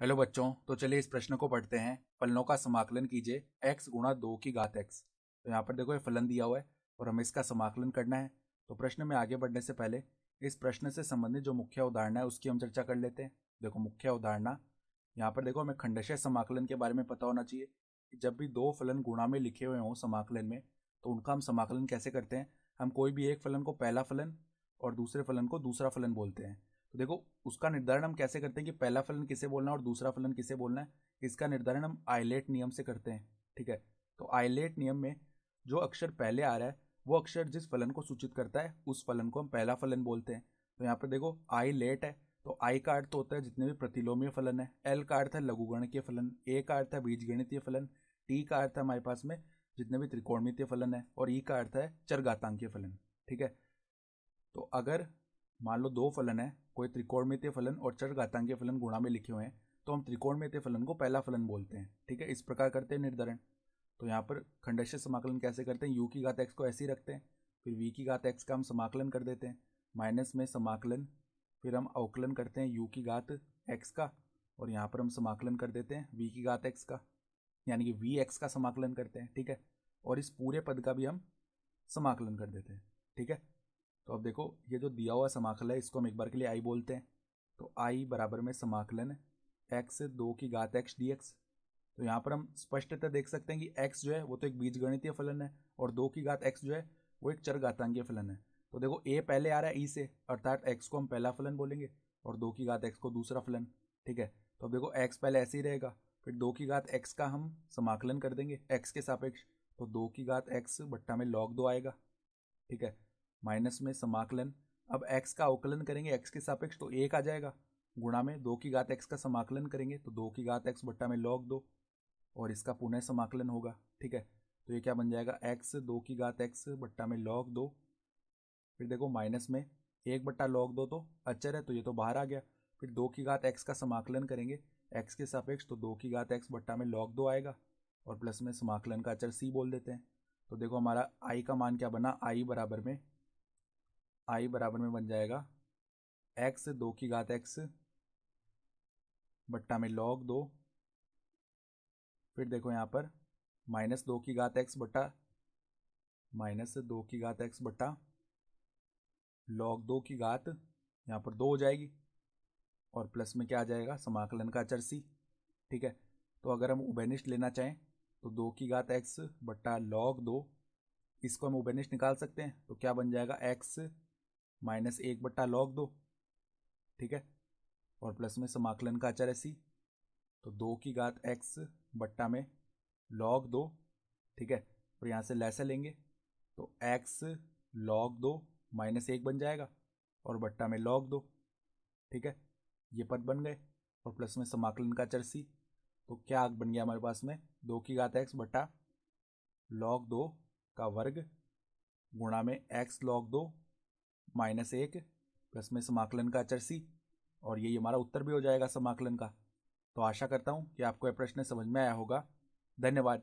Hello बच्चों, तो चलिए इस प्रश्न को पढ़ते हैं। फलनों का समाकलन कीजिए x गुणा 2 की घात x। तो यहाँ पर देखो ये फलन दिया हुआ है और हमें इसका समाकलन करना है। तो प्रश्न में आगे बढ़ने से पहले इस प्रश्न से संबंधित जो मुख्य उदाहरण है उसकी हम चर्चा कर लेते हैं। देखो मुख्य उदाहरण यहाँ पर देखो, हमें खंडशः समाकलन के बारे में पता होना चाहिए कि जब भी दो फलन गुणा में लिखे हुए हों समाकलन में, तो उनका हम समाकलन कैसे करते हैं। हम कोई भी एक फलन को पहला फलन और दूसरे फलन को दूसरा फलन बोलते हैं। तो देखो उसका निर्धारण हम कैसे करते हैं कि पहला फलन किसे बोलना है और दूसरा फलन किसे बोलना है। इसका निर्धारण हम आइलेट नियम से करते हैं। ठीक है, तो आइलेट नियम में जो अक्षर पहले आ रहा है वो अक्षर जिस फलन को सूचित करता है उस फलन को हम पहला फलन बोलते हैं। तो यहाँ पर देखो आई लेट है, तो आई का अर्थ होता है जितने भी प्रतिलोमीय फलन है, एल का अर्थ है लघुगणकीय फलन, ए का अर्थ है बीजगणितीय फलन, टी का अर्थ है हमारे पास में जितने भी त्रिकोणमितीय फलन है, और ई का अर्थ है चरघातांकीय फलन। ठीक है, तो अगर मान लो दो फलन है, कोई त्रिकोणमितीय फलन और चरघातांकीय फलन गुणा में लिखे हुए हैं, तो हम त्रिकोणमितीय फलन को पहला फलन बोलते हैं। ठीक है, इस प्रकार करते हैं निर्धारण। तो यहाँ पर खंडशः समाकलन कैसे करते हैं, यू की घात एक्स को ऐसे ही रखते हैं, फिर वी की घात एक्स का हम समाकलन कर देते हैं, माइनस में समाकलन, फिर हम अवकलन करते हैं यू की घात एक्स का, और यहाँ पर हम समाकलन कर देते हैं वी की घात एक्स का, यानी कि वी एक्स का समाकलन करते हैं। ठीक है, और इस पूरे पद का भी हम समाकलन कर देते हैं। ठीक है, तो अब देखो ये जो दिया हुआ समाकल है इसको हम एक बार के लिए आई बोलते हैं। तो आई बराबर में समाकलन एक्स 2 की घात एक्स डी एक्स। तो यहाँ पर हम स्पष्टतः देख सकते हैं कि x जो है वो तो एक बीजगणितीय फलन है और 2 की घात x जो है वो एक चरघातांकीय फलन है। तो देखो a पहले आ रहा है e से, अर्थात x को हम पहला फलन बोलेंगे और 2 की घात x को दूसरा फलन। ठीक है, तो अब देखो x पहले ऐसे ही रहेगा, फिर 2 की घात x का हम समाकलन कर देंगे x के सापेक्ष, तो 2 की घात x बट्टा में log 2 आएगा। ठीक है, माइनस में समाकलन, अब x का अवकलन करेंगे x के सापेक्ष तो 1 आ जाएगा, गुणा में 2 की घात x का समाकलन करेंगे तो 2 की घात x बट्टा में log 2, और इसका पुनः समाकलन होगा। ठीक है, तो ये क्या बन जाएगा, x 2 की घात x बट्टा में log 2, फिर देखो माइनस में 1 बट्टा log 2 तो अचर है तो ये तो बाहर आ गया, फिर 2 की घात x का समाकलन करेंगे x के सापेक्ष तो 2 की घात x बट्टा में log 2 आएगा, और प्लस में समाकलन का अचर c बोल देते हैं। तो देखो हमारा i का मान क्या बना, i बराबर में बन जाएगा x 2 की घात x बट्टा में log 2, फिर देखो यहाँ पर माइनस 2 की घात x बट्टा log 2 की घात, यहाँ पर 2 हो जाएगी, और प्लस में क्या आ जाएगा, समाकलन का अचर c। ठीक है, तो अगर हम उभयनिष्ठ लेना चाहें तो 2 की घात x बट्टा log 2, इसको हम उभयनिष्ठ निकाल सकते हैं, तो क्या बन जाएगा x माइनस 1 बट्टा log 2। ठीक है, और प्लस में समाकलन का अचर है c, तो 2 की घात x बट्टा में log 2। ठीक है, और यहाँ से लैसा लेंगे तो x log 2 माइनस 1 बन जाएगा और बट्टा में log 2। ठीक है, ये पद बन गए, और प्लस में समाकलन का अचर c, तो क्या बन गया हमारे पास में 2 की घात x बट्टा log 2 का वर्ग गुणा में x log 2 माइनस 1 प्लस में समाकलन का अचर c, और यही हमारा उत्तर भी हो जाएगा समाकलन का। तो आशा करता हूँ कि आपको यह प्रश्न समझ में आया होगा। धन्यवाद।